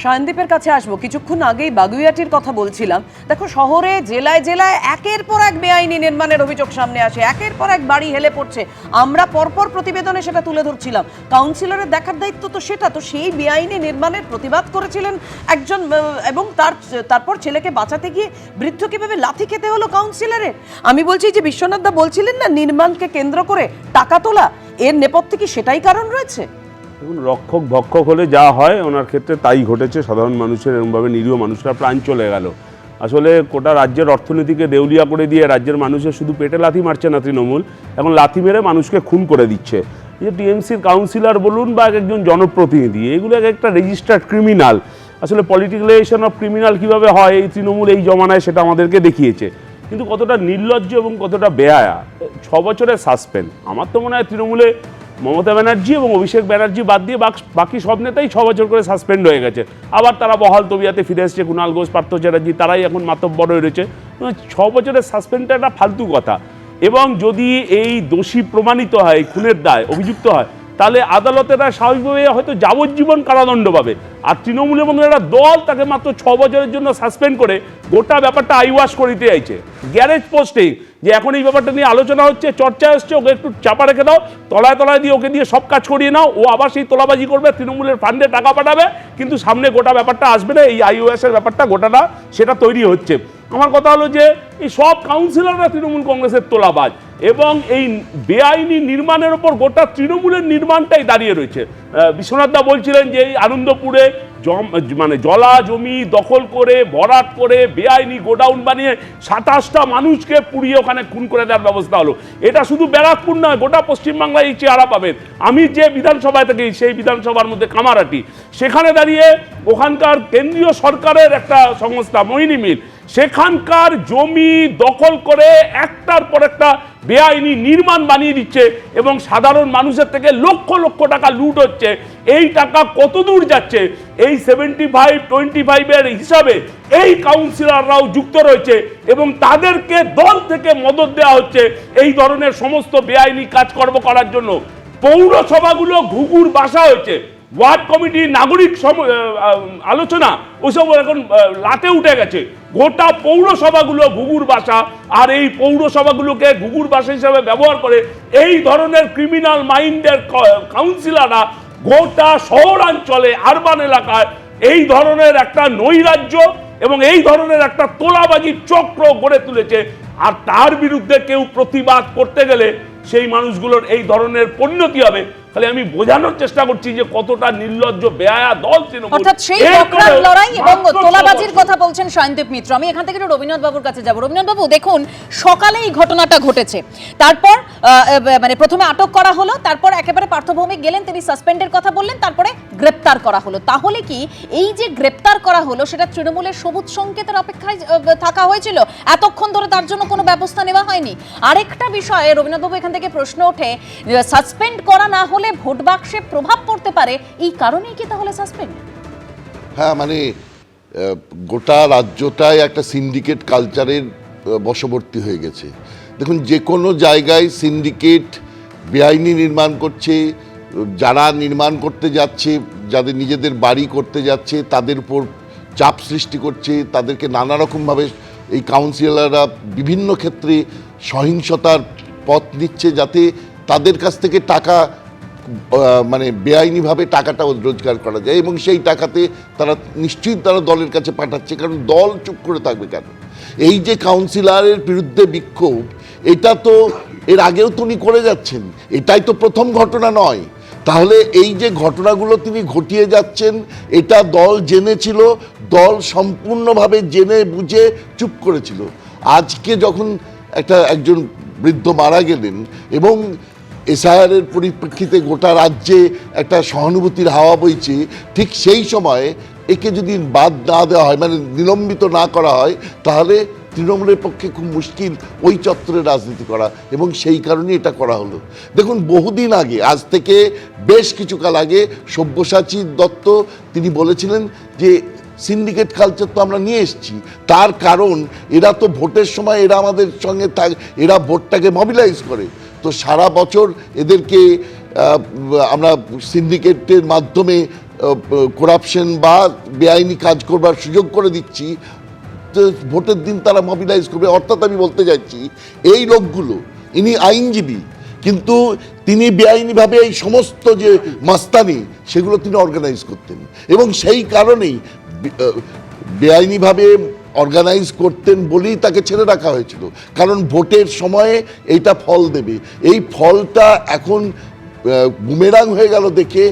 শায়নদীপের কাছে আসবো। কিছুক্ষণ আগেই বাগুইয়াটির কথা বলছিলাম। দেখো, শহরে জেলায় জেলায় একের পর এক বেআইনি নির্মাণের অভিযোগ সামনে আসে, একের পর এক বাড়ি হেলে পড়ছে। আমরা পরপর প্রতিবেদনে সেটা তুলে ধরছিলাম। কাউন্সিলরের দেখার দায়িত্ব তো সেটা, তো সেই বেআইনি নির্মাণের প্রতিবাদ করেছিলেন একজন, এবং তারপর ছেলেকে বাঁচাতে গিয়ে বৃদ্ধ কিভাবে লাথি খেতে হলো কাউন্সিলরের। আমি বলছি যে বিশ্বনাথ দা বলছিলেন না নির্মাণকে কেন্দ্র করে টাকা তোলা, এর নেপথ্যে কি সেটাই কারণ রয়েছে? রক্ষক ভক্ষক হলে যা হয় ওনার ক্ষেত্রে তাই ঘটেছে। সাধারণ মানুষের এরকমভাবে নিরীহ মানুষরা প্রাণ চলে গেল। আসলে গোটা রাজ্যের অর্থনীতিকে দেউলিয়া করে দিয়ে রাজ্যের মানুষের শুধু পেটে লাথি মারছে না তৃণমূল, এখন লাথি মেরে মানুষকে খুন করে দিচ্ছে। এই যে টিএমসির কাউন্সিলর বলুন বা একজন জনপ্রতিনিধি, এগুলো একটা রেজিস্টার্ড ক্রিমিনাল। আসলে পলিটিক্যালাইজেশন অফ ক্রিমিনাল কীভাবে হয় এই তৃণমূল এই জমানায় সেটা আমাদেরকে দেখিয়েছে। কিন্তু কতটা নির্লজ্জ এবং কতটা বেহায়া। 6 বছরের সাসপেন্ড। আমার তো মনে হয় তৃণমূলে মমতা ব্যানার্জি এবং অভিষেক ব্যানার্জি বাদ দিয়ে বাকি সব নেতাই 6 বছর করে সাসপেন্ড হয়ে গেছে। আবার তারা বহাল তবিয়াতে ফিরে এসছে। কুণাল ঘোষ, পার্থ চ্যাটার্জি, তারাই এখন মাতব্বর হয়ে রয়েছে। 6 বছরের সাসপেন্ডটা একটা ফালতু কথা। এবং যদি এই দোষী প্রমাণিত হয়, খুনের দায় অভিযুক্ত হয়, তাহলে আদালতেরা স্বাভাবিকভাবে হয়তো যাবজ্জীবন কারাদণ্ড পাবে। আর তৃণমূলের মধ্যে একটা দল তাকে মাত্র 6 বছরের জন্য সাসপেন্ড করে গোটা ব্যাপারটা আইওয়াশ করিতে চাইছে। গ্যারেজ পোস্টিং, যে এখন এই ব্যাপারটা নিয়ে আলোচনা হচ্ছে, চর্চা আসছে, ওকে একটু চাপা রেখে দাও, তলায় তলায় দিয়ে ওকে দিয়ে সব কাজ করিয়ে নাও, ও আবার সেই তোলাবাজি করবে, তৃণমূলের ফান্ডে টাকা পাঠাবে, কিন্তু সামনে গোটা ব্যাপারটা আসবে না। এই আইওএসের ব্যাপারটা গোটাটা সেটা তৈরি হচ্ছে। আমার কথা হলো যে এই সব কাউন্সিলররা তৃণমূল কংগ্রেসের তোলাবাজ, এবং এই বেআইনি নির্মাণের ওপর গোটা তৃণমূলের নির্মাণটাই দাঁড়িয়ে রয়েছে। বিশ্বনাথ দা বলছিলেন যে এই আনন্দপুরে মানে জলা জমি দখল করে ভরাট করে বেআইনি গোডাউন বানিয়ে 27টা মানুষকে পুড়িয়ে ওখানে খুন করে দেওয়ার ব্যবস্থা হলো। এটা শুধু ব্যারাকপুর নয়, গোটা পশ্চিমবাংলায় এই চেহারা পাবেন। আমি যে বিধানসভায় থাকি সেই বিধানসভার মধ্যে কামারহাটি, সেখানে দাঁড়িয়ে ওখানকার কেন্দ্রীয় সরকারের একটা সংস্থা মোহিনী মিল, সেখানকার জমি দখল করে একটার পর একটা বেআইনি নির্মাণ বানিয়ে দিচ্ছে এবং সাধারণ মানুষের থেকে লক্ষ লক্ষ টাকা লুট হচ্ছে। এই টাকা কত দূর যাচ্ছে এই 75-25-এর হিসাবে এই কাউন্সিলররাও যুক্ত রয়েছে এবং তাদেরকে দল থেকে মদত দেওয়া হচ্ছে এই ধরনের সমস্ত বেআইনি কাজকর্ম করার জন্য। পৌরসভাগুলো ঘুঘুর বাসা হয়েছে। ওয়ার্ড কমিটি, নাগরিক আলোচনা, ওসব এখন লাটে উঠে গেছে। গোটা পৌরসভাগুলো ঘুঘুর বাসা, আর এই পৌরসভাগুলোকে ঘুঘুর বাসা হিসাবে ব্যবহার করে এই ধরনের ক্রিমিনাল মাইন্ডের কাউন্সিলররা গোটা শহরাঞ্চলে, আরবান এলাকায় এই ধরনের একটা নৈরাজ্য এবং এই ধরনের একটা তোলাবাজির চক্র গড়ে তুলেছে। আর তার বিরুদ্ধে কেউ প্রতিবাদ করতে গেলে সেই মানুষগুলোর এই ধরনের পরিণতি হবে। তাহলে আমি বোঝানোর চেষ্টা করছি যে কতটা নির্লজ্জ বেহায়া দল তৃণমূল। অর্থাৎ সেই বকরার লড়াই এবং তোলাবাজির কথা বলছেন শায়নদীপ মিত্র। আমি এখান থেকে রবীন্দ্রনাথ বাবুর কাছে যাব। রবীন্দ্রনাথ বাবু, দেখুন সকালে এই ঘটনাটা ঘটেছে, তারপর মানে প্রথমে আটক করা হলো, তারপর একেবারে পার্থভৌমিক গেলেন, তিনি সাসপেন্ডের কথা বললেন, তারপরে গ্রেপ্তার করা হলো। তাহলে কি এই যে গ্রেপ্তার করা হলো সেটা তৃণমূলের সবুজ সংকেতের অপেক্ষায় থাকা হয়েছিল? এতক্ষণ ধরে তার জন্য কোনো ব্যবস্থা নেওয়া হয়নি? আরেকটা বিষয়ে রবীন্দ্রনাথ বাবু এখান থেকে প্রশ্ন ওঠে, সাসপেন্ড করা না হলে ভোট বাক্সে প্রভাব পড়তে পারে, এই কারণেই কি তাহলে সাসপেন্ড? হ্যাঁ, মানে গোটা রাজ্যটাই একটা সিন্ডিকেট কালচারের বশবর্তী হয়ে গেছে। দেখুন, যে কোনো জায়গায় সিন্ডিকেট বেআইনি নির্মাণ করছে, যারা নির্মাণ করতে যাচ্ছে, যাদের নিজেদের বাড়ি করতে যাচ্ছে তাদের উপর চাপ সৃষ্টি করছে, তাদেরকে নানা রকমভাবে এই কাউন্সিলররা বিভিন্ন ক্ষেত্রে সহিংসতার পথ নিচ্ছে যাতে তাদের কাছ থেকে টাকা মানে বেআইনিভাবে টাকাটা রোজগার করা যায়, এবং সেই টাকাতে তারা নিশ্চয়ই তারা দলের কাছে পাঠাচ্ছে, কারণ দল চুপ করে থাকবে কেন? এই যে কাউন্সিলরের বিরুদ্ধে বিক্ষোভ, এটা তো এর আগেও তিনি করে যাচ্ছেন, এটাই তো প্রথম ঘটনা নয়। তাহলে এই যে ঘটনাগুলো তিনি ঘটিয়ে যাচ্ছেন, এটা দল জেনেছিল, দল সম্পূর্ণভাবে জেনে বুঝে চুপ করেছিল। আজকে যখন একজন বৃদ্ধ মারা গেলেন এবং এসআইআরের পরিপ্রেক্ষিতে গোটা রাজ্যে একটা সহানুভূতির হাওয়া বইছে, ঠিক সেই সময়ে একে যদি বাদ না দেওয়া হয়, মানে নিলম্বিত না করা হয়, তাহলে তৃণমূলের পক্ষে খুব মুশকিল ওই চত্বরে রাজনীতি করা, এবং সেই কারণেই এটা করা হলো। দেখুন, বহুদিন আগে, আজ থেকে বেশ কিছুকাল আগে সব্যসাচী দত্ত তিনি বলেছিলেন যে সিন্ডিকেট কালচার তো আমরা নিয়ে এসেছি, তার কারণ এরা তো ভোটের সময় এরা আমাদের সঙ্গে এরা ভোটটাকে মোবিলাইজ করে, তো সারা বছর এদেরকে আমরা সিন্ডিকেটের মাধ্যমে করাপশন বা বেআইনি কাজ করবার সুযোগ করে দিচ্ছি, তো ভোটের দিন তারা মবিলাইজ করবে। অর্থাৎ আমি বলতে যাচ্ছি এই লোকগুলো, ইনি আইনজীবী, কিন্তু তিনি বেআইনিভাবে এই সমস্ত যে মাস্তানি সেগুলো তিনি অর্গানাইজ করতেন, এবং সেই কারণেই বেআইনিভাবে অর্গানাইজ করতেন বলেই তাকে ছেড়ে রাখা হয়েছিল। কারণ ভোটের সময়ে এইটা ফল দেবে, এই ফলটা এখন বুমেরাং হয়ে গেল দেখে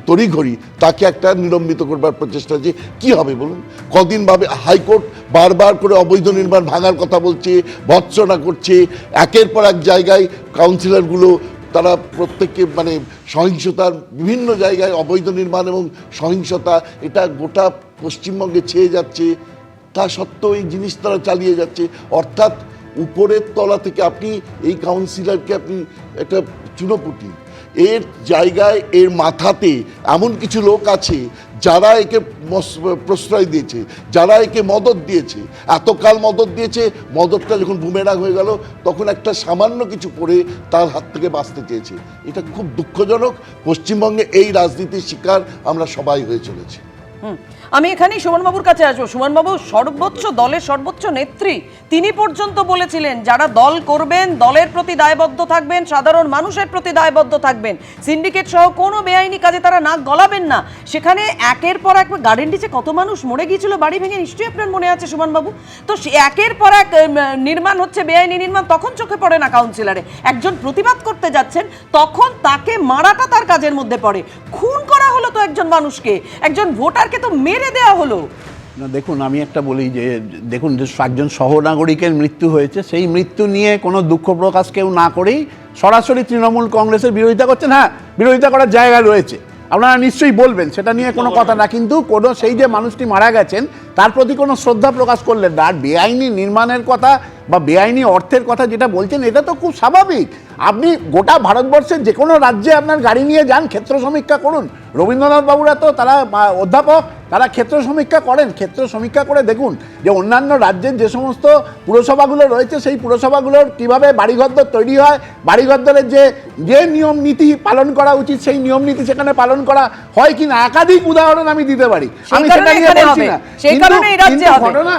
তড়িঘড়ি তাকে একটা নিলম্বিত করবার প্রচেষ্টা। যে কি হবে বলুন, কদিন ভাবে হাইকোর্ট বারবার করে অবৈধ নির্মাণ ভাঙার কথা বলছে, ভৎসনা করছে, একের পর এক জায়গায় কাউন্সিলরগুলো তারা প্রত্যেককে মানে সহিংসতার বিভিন্ন জায়গায় অবৈধ নির্মাণ এবং সহিংসতা এটা গোটা পশ্চিমবঙ্গে ছেয়ে যাচ্ছে, তা সত্ত্বেও এই জিনিস তারা চালিয়ে যাচ্ছে। অর্থাৎ উপরের তলা থেকে আপনি এই কাউন্সিলরকে আপনি একটা চুনোপুটি, এর জায়গায় এর মাথাতে এমন কিছু লোক আছে যারা একে প্রশ্রয় দিয়েছে, যারা একে মদত দিয়েছে, এতকাল মদত দিয়েছে, মদতটা যখন বুমেরাং হয়ে গেল তখন একটা সামান্য কিছু করে তার হাত থেকে বাঁচতে চেয়েছে। এটা খুব দুঃখজনক। পশ্চিমবঙ্গে এই রাজনীতির শিকার আমরা সবাই হয়ে চলেছি। আমি এখানেই সুমনবাবুর কাছে আসবো। সুমনবাবু সর্বোচ্চ দলের সর্বোচ্চ নেত্রী, তিনি পর্যন্ত বলেছিলেন যারা দল করবেন দলের প্রতি দায়বদ্ধ থাকবেন, সাধারণ মানুষের প্রতি দায়বদ্ধ থাকবেন, সিন্ডিকেট সহ কোনো বেআইনি কাজে তারা নাক গলাবেন না। সেখানে একের পর এক গার্ডেন ডিচে কত মানুষ মরে গিয়েছিল বাড়ি ভেঙে, নিশ্চয়ই আপনার মনে আছে সুমনবাবু। তো একের পর এক নির্মাণ হচ্ছে, বেআইনি নির্মাণ, তখন চোখে পড়ে না কাউন্সিলরে। একজন প্রতিবাদ করতে যাচ্ছেন তখন তাকে মারাটা তার কাজের মধ্যে পড়ে। খুন করা হলো তো একজন মানুষকে, একজন ভোটারকে তো মেরে দেওয়া হলো। না দেখুন, আমি একটা বলি যে দেখুন, যে একজন সহনাগরিকের মৃত্যু হয়েছে, সেই মৃত্যু নিয়ে কোনো দুঃখ প্রকাশ কেউ না করেই সরাসরি তৃণমূল কংগ্রেসের বিরোধিতা করছেন। হ্যাঁ, বিরোধিতা করার জায়গা রয়েছে, আপনারা নিশ্চয়ই বলবেন, সেটা নিয়ে কোনো কথা না, কিন্তু কোনো সেই যে মানুষটি মারা গেছেন তার প্রতি কোনো শ্রদ্ধা প্রকাশ করলেন না। আর বেআইনি নির্মাণের কথা বা বেআইনি অর্থের কথা যেটা বলছেন, এটা তো খুব স্বাভাবিক। আপনি গোটা ভারতবর্ষের যে কোনো রাজ্যে আপনার গাড়ি নিয়ে যান, ক্ষেত্র সমীক্ষা করুন। রবীন্দ্রনাথ বাবুরা তো তারা অধ্যাপক, তারা ক্ষেত্র সমীক্ষা করেন। ক্ষেত্র সমীক্ষা করে দেখুন যে অন্যান্য রাজ্যের যে সমস্ত পুরসভাগুলো রয়েছে, সেই পুরসভাগুলোর কীভাবে বাড়িঘরদর তৈরি হয়, বাড়িঘরদরের যে নিয়ম নীতি পালন করা উচিত সেই নিয়ম নীতি সেখানে পালন করা হয় কিনা, একাধিক উদাহরণ আমি দিতে পারি। আমি সেটা নিয়ে বলছি না,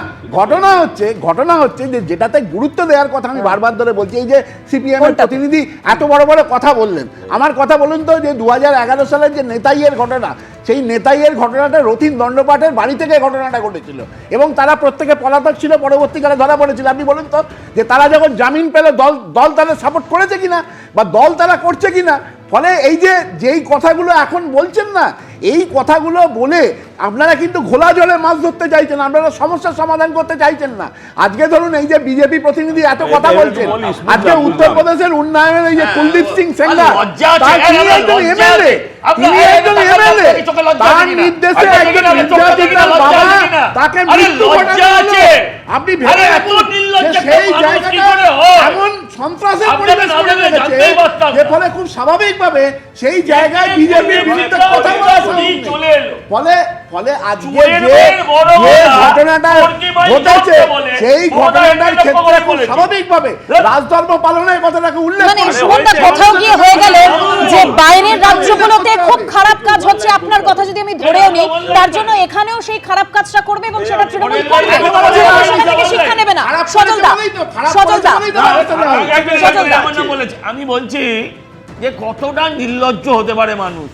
ঘটনা হচ্ছে যে যেটাতে গুরুত্ব দেওয়ার কথা আমি বারবার ধরে বলছি। এই যে সিপিএম এর প্রতিনিধি এত বড় বড় কথা বললেন, আমার কথা বলুন তো, যে 2011 সালের যে নেতাইয়ের ঘটনা, সেই নেতাইয়ের ঘটনাটা রথীন দণ্ডপাঠের বাড়ি থেকে ঘটনাটা ঘটেছিল এবং তারা প্রত্যেকে পলাতক ছিল, পরবর্তীকালে ধরা পড়েছিল। আপনি বলুন তো যে তারা যখন জামিন পেল দল তারা সাপোর্ট করেছে কিনা বা দল তারা করছে কিনা। ফলে এই যেই কথাগুলো এখন বলছেন না, এই কথাগুলো বলে আপনারা কিন্তু ঘোলা জলে মাছ ধরতে চাইছেন, আপনারা সমস্যার সমাধান করতে চাইছেন না। আজকে ধরুন এই যে বিজেপি প্রতিনিধি এত কথা বলছেন, আজকে উত্তরপ্রদেশের উন্নয়নের এই যে কুলদীপ সিং সেঙ্গার, তিনি একজন এমএলএ, তার নির্দেশে একজন নির্যাতিতার বাবা তাকে মৃত্যু ঘটানো হলো। আপনি ভেবে দেখুন সেই জায়গাটা এমন সন্ত্রাসের পরিবেশ করে রেখেছে যে ফলে খুব স্বাভাবিকভাবে সেই জায়গায় বিজেপির বিরুদ্ধে কথা বলা ফলে আজকে যে ঘটনাটা ঘটেছে সেই ঘটনাটার ক্ষেত্রে খুব স্বাভাবিকভাবে রাজধর্ম পালনের কথাটাকে উল্লেখ মানে সুমনদা কোথাও গিয়ে হয়ে গেল যে বাইরের রাজ্যগুলোতে খুব খারাপ কাজ হচ্ছে, আপনার কথা যদি আমি ধরেও নিই, তার জন্য এখানেও সেই খারাপ কাজটা করবে এবং সেটা তৃণমূল করবে, সেটা থেকে শিক্ষা নেবে না। আমি বলছি যে কতটা নির্লজ্জ হতে পারে মানুষ।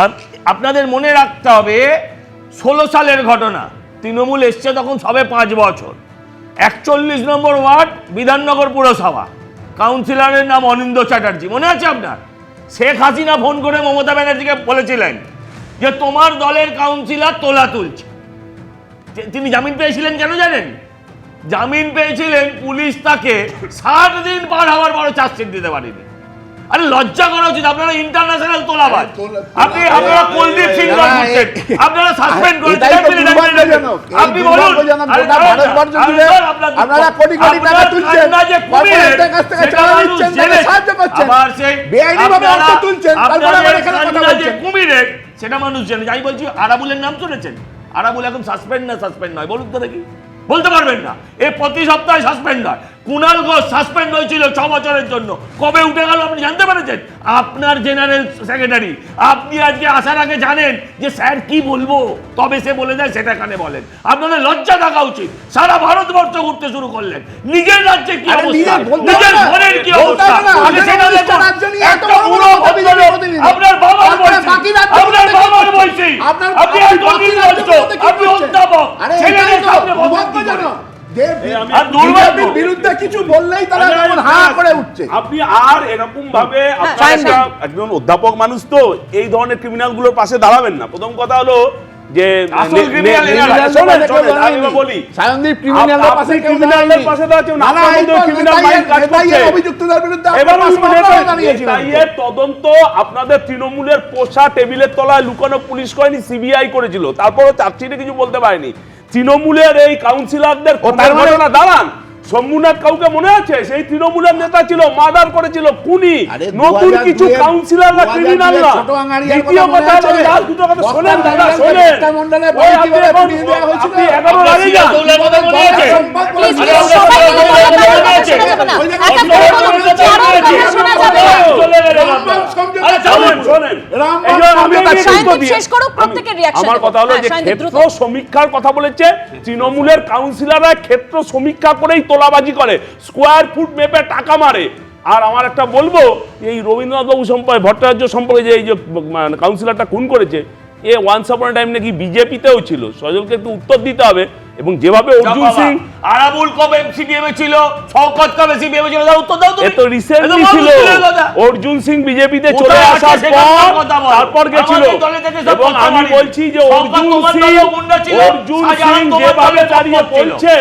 আর আপনাদের মনে রাখতে হবে 16 সালের ঘটনা, তৃণমূল এসছে তখন সবে 5 বছর, 41 নম্বর ওয়ার্ড বিধাননগর পুরসভা, কাউন্সিলরের নাম অনিন্দ্য চ্যাটার্জি, মনে আছে আপনার? শেখ হাসিনা ফোন করে মমতা ব্যানার্জিকে বলেছিলেন যে তোমার দলের কাউন্সিলর তোলা তুলছে। তিনি জামিন পেয়েছিলেন কেন জানেন? জামিন পেয়েছিলেন পুলিশ তাকে 60 দিন পার হওয়ার পরও চার্জশিট দিতে পারেনি। আরে লজ্জা করা উচিত, আপনারা ইন্টারন্যাশনাল তোলাবাজ, আপনারা কুলদীপ সিং করছেন, আপনারা সাসপেন্ড করেছেন। আপনি বলুন আপনারা কোটি কোটি টাকা তুলছেন, কর্পোরেটদের কাছ থেকে চাঁদা নিচ্ছেন, তাদের সাহায্য করছেন, বেআইনিভাবে অর্থ তুলছেন, তারপরে আবার এখানে কথা বলছেন। কুমিরের সেটা মানুষ জানে। আমি বলছি আরাবুলের নাম শুনেছেন? আরাবুল এখন সাসপেন্ড না সাসপেন্ড নয়, বলুন তো দেখি, বলতে পারবেন না। এ প্রতি সপ্তাহে সাসপেন্ড হয়, কুণাল ঘোষ সাসপেন্ড হয়েছিল 6 বছরের জন্য, কবে উঠে গেল আপনি জানতে পেরেছেন? আপনার জেনারেল সেক্রেটারি, আপনি আজকে আসার আগে জানেন যে স্যার কি বলবো, তবে সে বলে দেয় সেটা কানে বলেন। আপনাদের লজ্জা থাকা উচিত। সারা ভারতবর্ষ ঘুরতে শুরু করলেন, নিজের রাজ্যে কি অবস্থা, নিজের ঘরের কি অবস্থা আগে সেটা দেখুন। একটা পুরো ভদ্রলোক, আপনার বাবার বয়সী, আপনার বাবার বয়সী, আপনি এত নির্লজ্জ, আপনি অধ্যাপক, ছেলেদের সামনে বলবেন কি করে? আর দুর্ভাগ্য, বিরুদ্ধে কিছু বললেই তারা কেমন হা করে উঠছে। আপনি আর এরকম ভাবে একজন অধ্যাপক মানুষ তো এই ধরনের ক্রিমিনাল গুলোর পাশে দাঁড়াবেন না। প্রথম কথা হলো যে আসল criminal আমি বলি সায়নদীপ ক্রিমিনালদের পাশে কেউ ক্রিমিনালদের পাশে দাঁড়াচ্ছে না, আপনার মধ্যে ক্রিমিনাল মাইন্ড কাজ করছে। অভিযুক্তদের বিরুদ্ধে এবার দাঁড়িয়েছিল। এর তদন্ত আপনাদের তৃণমূলের পোষা টেবিলের তলায় লুকানো পুলিশ করেনি, সিবিআই করেছিল, তারপরও চার্জশিটে কিছু বলতে পারেনি। তৃণমূলের এই কাউন্সিলরদের ঘটনা দাঁড়ান, শম্ভুনাথ কাউকে মনে আছে? সেই তৃণমূলের নেতা ছিল, মার্ডার করেছিল, খুনি। নতুন কিছু কাউন্সিলররা ক্রিমিনাল না। দ্বিতীয় কথা হলো, আর দুটো কথা শোনেন দাদা, শোনেন। ওই আপনি 11 আগে যান। আমার কথা হলো যে ক্ষেত্র সমীক্ষার কথা বলেছে, তৃণমূলের কাউন্সিলররা ক্ষেত্র সমীক্ষা করেই তোলাবাজি করে, স্কোয়ার ফুট মেপে টাকা মারে। আর আমার একটা বলবো, এই রবীন্দ্রনাথ বাবু সম্পর্কে, ভট্টাচার্য সম্পর্কে যে এই যে কাউন্সিলরটা খুন করেছে, এ ওয়ান্স আপন টাইম নাকি বিজেপিতেও ছিল। সজলকে একটু উত্তর দিতে হবে। এবং যেভাবে অর্জুন সিং, আরাবুল কবে সিপিএম এ ছিল, শওকত কবে সিপিএম এ ছিল, তার উত্তর দাও তুমি। এ তো রিসেন্টলি ছিল। অর্জুন সিং বিজেপিতে চলে আসার পর তারপর গেছিল। এবং আমি বলছি যে অর্জুন সিং যেভাবে দাঁড়িয়ে বলছে,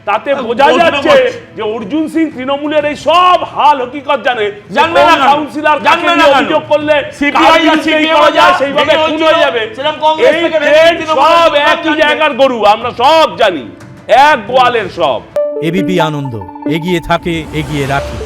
তাতে বোঝা যাচ্ছে যে অর্জুন সিং তৃণমূলের এই সব হাল হকিকত জানে। জানবে না কাউন্সিলর জানবে না অভিযোগ করলে সিপিআই আর সিপিএম করা যায়, সেইভাবে খুন হয়ে যাবে। এই ট্রেন সব একই জায়গার গরু, আমরা সব জানি, এক গোয়ালের সব। এবিপি আনন্দ, এগিয়ে থাকে, এগিয়ে রাখে।